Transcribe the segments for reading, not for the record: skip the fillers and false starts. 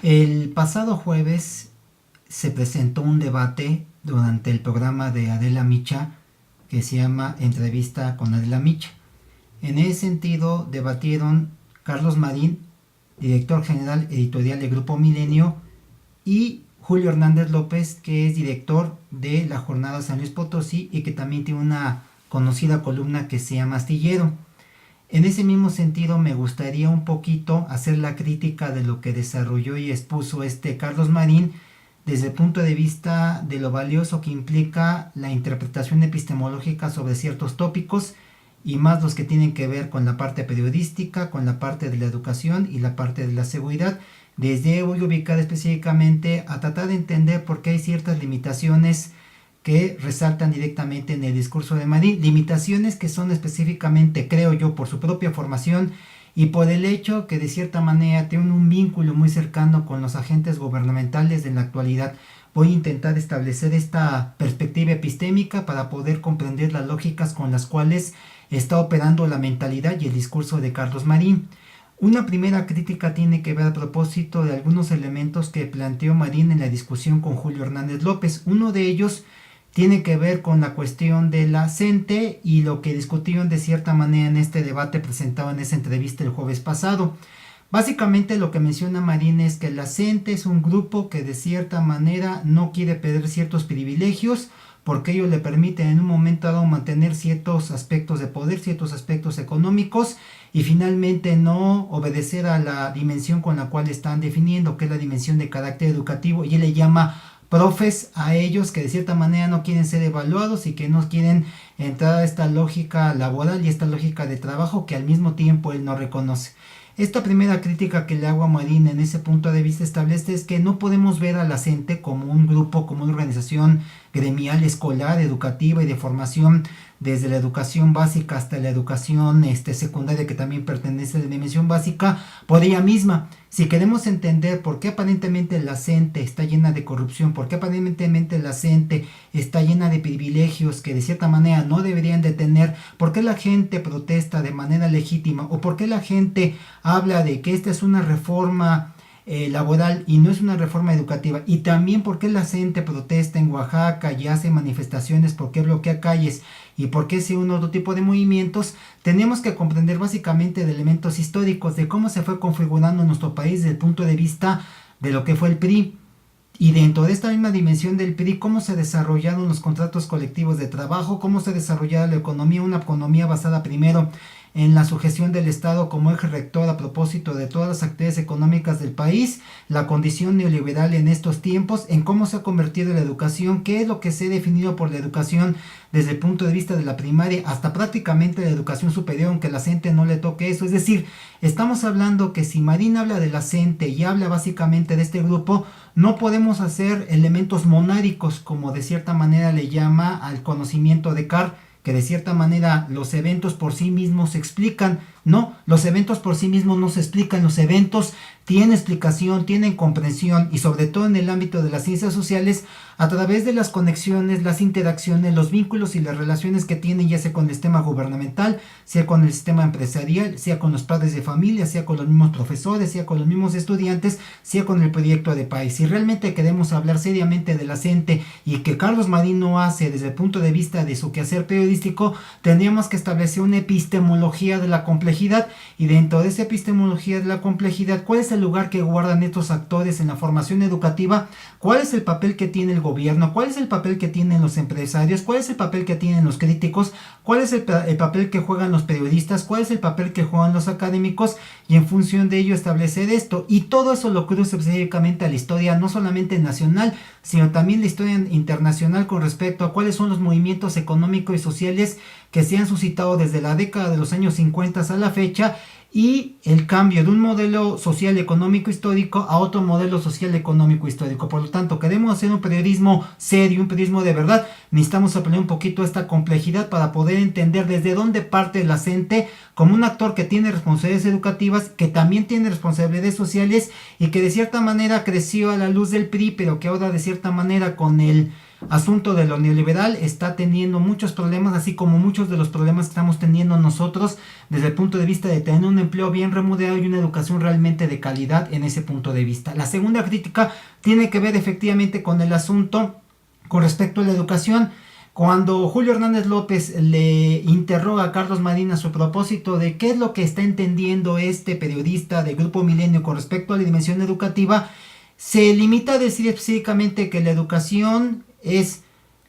El pasado jueves se presentó un debate durante el programa de Adela Micha que se llama Entrevista con Adela Micha. En ese sentido debatieron Carlos Marín, director general editorial de Grupo Milenio, y Julio Hernández López, que es director de La Jornada San Luis Potosí y que también tiene una conocida columna que se llama Astillero. En ese mismo sentido me gustaría un poquito hacer la crítica de lo que desarrolló y expuso Carlos Marín desde el punto de vista de lo valioso que implica la interpretación epistemológica sobre ciertos tópicos y más los que tienen que ver con la parte periodística, con la parte de la educación y la parte de la seguridad. Desde voy a ubicar específicamente a tratar de entender por qué hay ciertas limitaciones que resaltan directamente en el discurso de Madrid, limitaciones que son específicamente, creo yo, por su propia formación y por el hecho que de cierta manera tienen un vínculo muy cercano con los agentes gubernamentales de la actualidad. Voy a intentar establecer esta perspectiva epistémica para poder comprender las lógicas con las cuales está operando la mentalidad y el discurso de Carlos Marín. Una primera crítica tiene que ver a propósito de algunos elementos que planteó Marín en la discusión con Julio Hernández López. Uno de ellos tiene que ver con la cuestión de la CENTE y lo que discutieron de cierta manera en este debate presentado en esa entrevista el jueves pasado. Básicamente lo que menciona Marín es que la CENTE es un grupo que de cierta manera no quiere perder ciertos privilegios porque ello le permite en un momento dado mantener ciertos aspectos de poder, ciertos aspectos económicos y finalmente no obedecer a la dimensión con la cual están definiendo, que es la dimensión de carácter educativo, y él le llama profes a ellos que de cierta manera no quieren ser evaluados y que no quieren entrar a esta lógica laboral y esta lógica de trabajo que al mismo tiempo él no reconoce. Esta primera crítica que le hago a Marín en ese punto de vista establece es que no podemos ver a la CENTE como un grupo, como una organización gremial, escolar, educativa y de formación desde la educación básica hasta la educación secundaria, que también pertenece a la dimensión básica, por ella misma. Si queremos entender por qué aparentemente la CENTE está llena de corrupción, por qué aparentemente la CENTE está llena de privilegios que de cierta manera no deberían de tener, por qué la gente protesta de manera legítima o por qué la gente habla de que esta es una reforma laboral y no es una reforma educativa, y también por qué la gente protesta en Oaxaca y hace manifestaciones, por qué bloquea calles y por qué se une otro tipo de movimientos, tenemos que comprender básicamente de elementos históricos de cómo se fue configurando nuestro país desde el punto de vista de lo que fue el PRI. Y dentro de esta misma dimensión del PRI, cómo se desarrollaron los contratos colectivos de trabajo, cómo se desarrollaba la economía, una economía basada primero en la sujeción del Estado como eje rector a propósito de todas las actividades económicas del país, la condición neoliberal en estos tiempos, en cómo se ha convertido la educación, qué es lo que se ha definido por la educación desde el punto de vista de la primaria hasta prácticamente la educación superior, aunque la CENTE no le toque eso. Es decir, estamos hablando que si Marín habla de la CENTE y habla básicamente de este grupo, no podemos hacer elementos monádicos, como de cierta manera le llama al conocimiento de Carr, que de cierta manera los eventos por sí mismos se explican. No, los eventos por sí mismos no se explican, los eventos tienen explicación, tienen comprensión, y sobre todo en el ámbito de las ciencias sociales, a través de las conexiones, las interacciones, los vínculos y las relaciones que tienen, ya sea con el sistema gubernamental, sea con el sistema empresarial, sea con los padres de familia, sea con los mismos profesores, sea con los mismos estudiantes, sea con el proyecto de país. Si realmente queremos hablar seriamente de la CENTE y que Carlos Marín no hace desde el punto de vista de su quehacer periodístico, tendríamos que establecer una epistemología de la complejidad, y dentro de esa epistemología de la complejidad, ¿cuál es el lugar que guardan estos actores en la formación educativa? ¿Cuál es el papel que tiene el gobierno? ¿Cuál es el papel que tienen los empresarios? ¿Cuál es el papel que tienen los críticos? ¿Cuál es el papel que juegan los periodistas? ¿Cuál es el papel que juegan los académicos? Y en función de ello establecer esto. Y todo eso lo cruza específicamente a la historia, no solamente nacional, sino también la historia internacional con respecto a cuáles son los movimientos económicos y sociales que se han suscitado desde la década de los años 50 a la fecha, y el cambio de un modelo social económico histórico a otro modelo social económico histórico. Por lo tanto, queremos hacer un periodismo serio, un periodismo de verdad, necesitamos aprender un poquito esta complejidad para poder entender desde dónde parte la CENTE como un actor que tiene responsabilidades educativas, que también tiene responsabilidades sociales y que de cierta manera creció a la luz del PRI, pero que ahora de cierta manera con el asunto de lo neoliberal está teniendo muchos problemas, así como muchos de los problemas que estamos teniendo nosotros desde el punto de vista de tener un empleo bien remunerado y una educación realmente de calidad en ese punto de vista. La segunda crítica tiene que ver efectivamente con el asunto con respecto a la educación. Cuando Julio Hernández López le interroga a Carlos Marín a su propósito de qué es lo que está entendiendo este periodista de Grupo Milenio con respecto a la dimensión educativa, se limita a decir específicamente que la educación es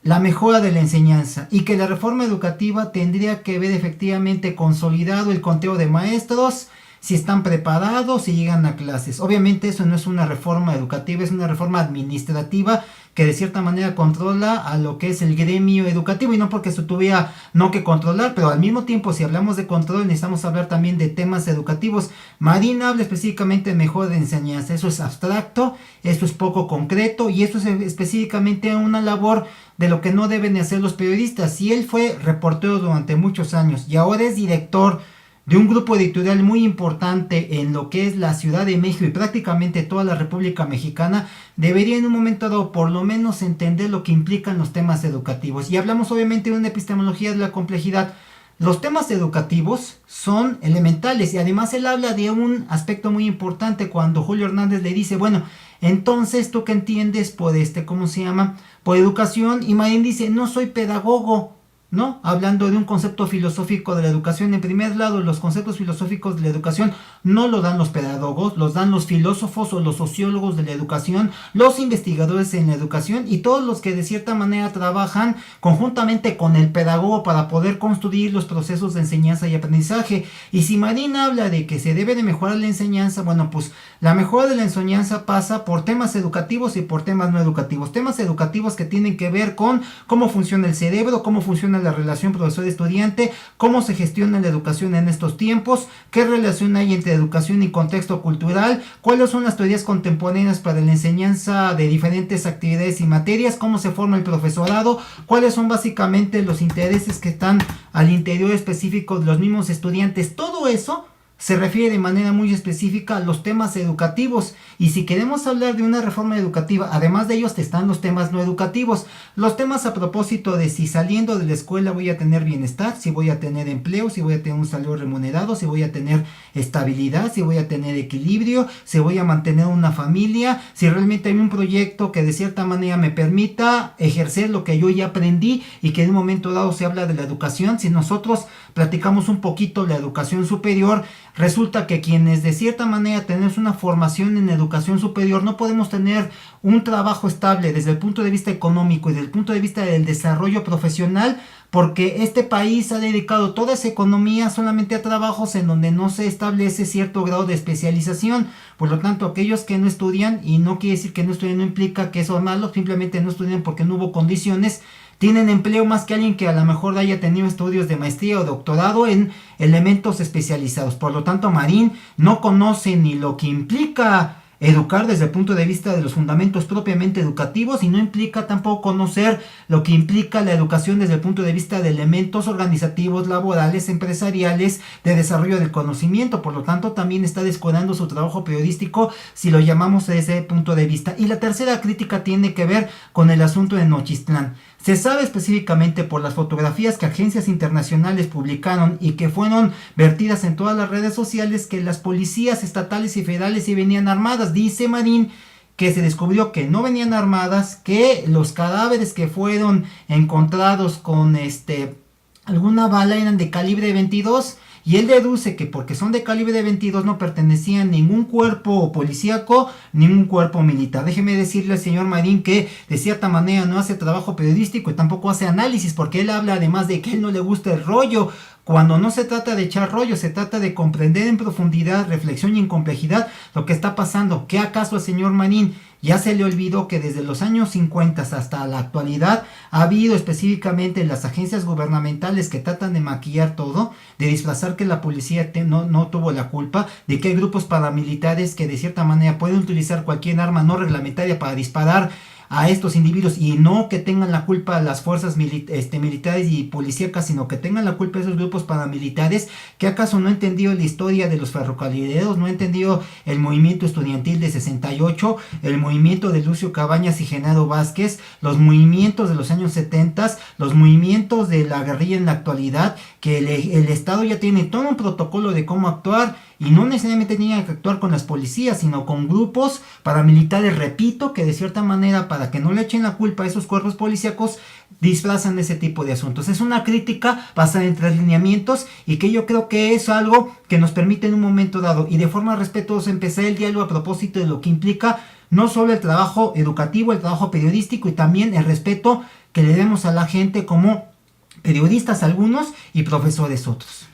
la mejora de la enseñanza y que la reforma educativa tendría que ver efectivamente consolidado el conteo de maestros, si están preparados, si llegan a clases. Obviamente eso no es una reforma educativa, es una reforma administrativa que de cierta manera controla a lo que es el gremio educativo, y no porque eso tuviera no que controlar, pero al mismo tiempo, si hablamos de control, necesitamos hablar también de temas educativos. Marín habla específicamente de mejora de enseñanza. Eso es abstracto, eso es poco concreto, y eso es específicamente una labor de lo que no deben hacer los periodistas. Y él fue reportero durante muchos años y ahora es director de un grupo editorial muy importante en lo que es la Ciudad de México y prácticamente toda la República Mexicana, debería en un momento dado por lo menos entender lo que implican los temas educativos. Y hablamos obviamente de una epistemología de la complejidad. Los temas educativos son elementales, y además él habla de un aspecto muy importante cuando Julio Hernández le dice, bueno, entonces tú qué entiendes por ¿cómo se llama? Por educación. Y Marín dice, no soy pedagogo, ¿no? Hablando de un concepto filosófico de la educación. En primer lado, los conceptos filosóficos de la educación no lo dan los pedagogos, los dan los filósofos o los sociólogos de la educación, los investigadores en la educación y todos los que de cierta manera trabajan conjuntamente con el pedagogo para poder construir los procesos de enseñanza y aprendizaje. Y si Marín habla de que se debe de mejorar la enseñanza, bueno, pues la mejora de la enseñanza pasa por temas educativos y por temas no educativos. Temas educativos que tienen que ver con cómo funciona el cerebro, cómo funciona la relación profesor-estudiante, cómo se gestiona la educación en estos tiempos, qué relación hay entre educación y contexto cultural, cuáles son las teorías contemporáneas para la enseñanza de diferentes actividades y materias, cómo se forma el profesorado, cuáles son básicamente los intereses que están al interior específico de los mismos estudiantes. Todo eso se refiere de manera muy específica a los temas educativos. Y si queremos hablar de una reforma educativa, además de ellos están los temas no educativos. Los temas a propósito de si saliendo de la escuela voy a tener bienestar, si voy a tener empleo, si voy a tener un salario remunerado, si voy a tener estabilidad, si voy a tener equilibrio, si voy a mantener una familia, si realmente hay un proyecto que de cierta manera me permita ejercer lo que yo ya aprendí, y que en un momento dado se habla de la educación. Si nosotros platicamos un poquito la educación superior, resulta que quienes de cierta manera tenemos una formación en educación superior no podemos tener un trabajo estable desde el punto de vista económico y desde el punto de vista del desarrollo profesional, porque este país ha dedicado toda esa economía solamente a trabajos en donde no se establece cierto grado de especialización. Por lo tanto, aquellos que no estudian, y no quiere decir que no estudien, no implica que eso es malo, simplemente no estudian porque no hubo condiciones, tienen empleo más que alguien que a lo mejor haya tenido estudios de maestría o doctorado en elementos especializados. Por lo tanto, Marín no conoce ni lo que implica educar desde el punto de vista de los fundamentos propiamente educativos, y no implica tampoco conocer lo que implica la educación desde el punto de vista de elementos organizativos, laborales, empresariales, de desarrollo del conocimiento. Por lo tanto, también está descuidando su trabajo periodístico si lo llamamos desde ese punto de vista. Y la tercera crítica tiene que ver con el asunto de Nochistlán. Se sabe específicamente por las fotografías que agencias internacionales publicaron y que fueron vertidas en todas las redes sociales que las policías estatales y federales sí venían armadas. Dice Marín que se descubrió que no venían armadas, que los cadáveres que fueron encontrados con alguna bala eran de calibre 22. Y él deduce que porque son de calibre 22 no pertenecían a ningún cuerpo policíaco, ningún cuerpo militar. Déjeme decirle al señor Marín que de cierta manera no hace trabajo periodístico y tampoco hace análisis, porque él habla además de que a él no le gusta el rollo, cuando no se trata de echar rollo, se trata de comprender en profundidad, reflexión y en complejidad lo que está pasando. ¿Qué acaso al señor Marín ya se le olvidó que desde los años 50 hasta la actualidad ha habido específicamente las agencias gubernamentales que tratan de maquillar todo, de disfrazar que la policía no tuvo la culpa, de que hay grupos paramilitares que de cierta manera pueden utilizar cualquier arma no reglamentaria para disparar a estos individuos, y no que tengan la culpa las fuerzas militares y policíacas, sino que tengan la culpa esos grupos paramilitares, que acaso no ha entendido la historia de los ferrocarrileros, no ha entendido el movimiento estudiantil de 68, el movimiento de Lucio Cabañas y Genaro Vázquez, los movimientos de los años 70, los movimientos de la guerrilla en la actualidad, que el Estado ya tiene todo un protocolo de cómo actuar, y no necesariamente tenían que actuar con las policías, sino con grupos paramilitares, repito, que de cierta manera, para que no le echen la culpa a esos cuerpos policíacos, disfrazan ese tipo de asuntos. Es una crítica basada en 3 lineamientos, y que yo creo que es algo que nos permite en un momento dado y de forma respetuosa empezar el diálogo a propósito de lo que implica no solo el trabajo educativo, el trabajo periodístico, y también el respeto que le demos a la gente como periodistas algunos y profesores otros.